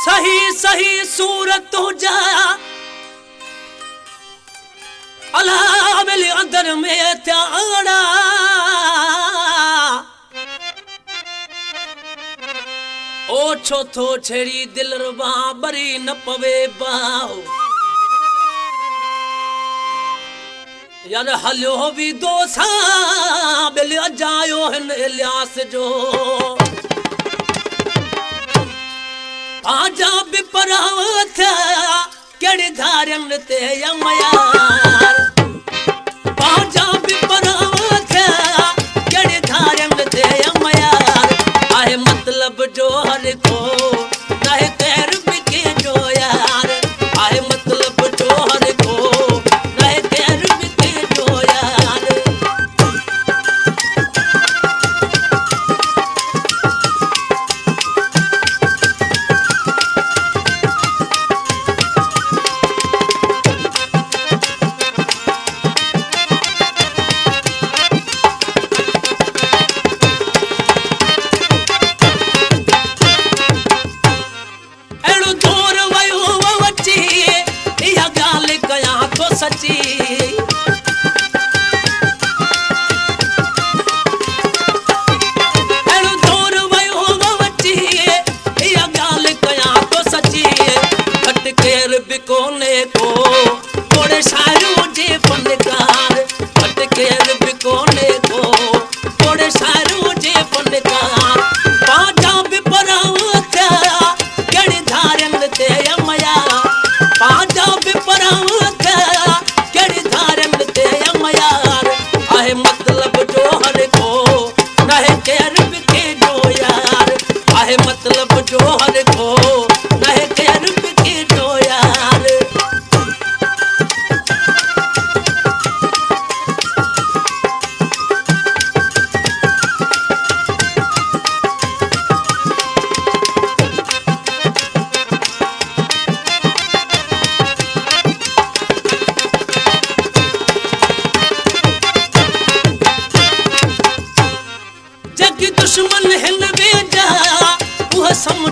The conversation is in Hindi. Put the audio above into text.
सही सही सूरत हो जा अल्लाह मिले अंदर में त्याड़ा ओ छो थो छेड़ी दिल रुबा बरी न पवे बाओ यार हलियो भी दोसा बिल जायो हिन इलियास जो आजा बिपरावत केड़ी धारन ते यमयार आजा बिपरावत केड़ी धारन ते यमयार आहे मतलब जो हर को नहीं तेर बिके जो यार आहे मतलब जो हर को नहीं तेर बिके जो यार सची दूर वयो वची या गाल कया तो सची घट केर बिकोने को थोड़े शायरों जे फनकार घट केर बिकोने को थोड़े शायरों जे फनकार पाजा बिपरावत केड़ी धारन ते यमया पाजा बिपरावत मतलब जो हर को नहीं केर बिके जो यार आहे मतलब जो हर को नहीं केर बिके जो यार दुश्मन हिन बेजा वह सम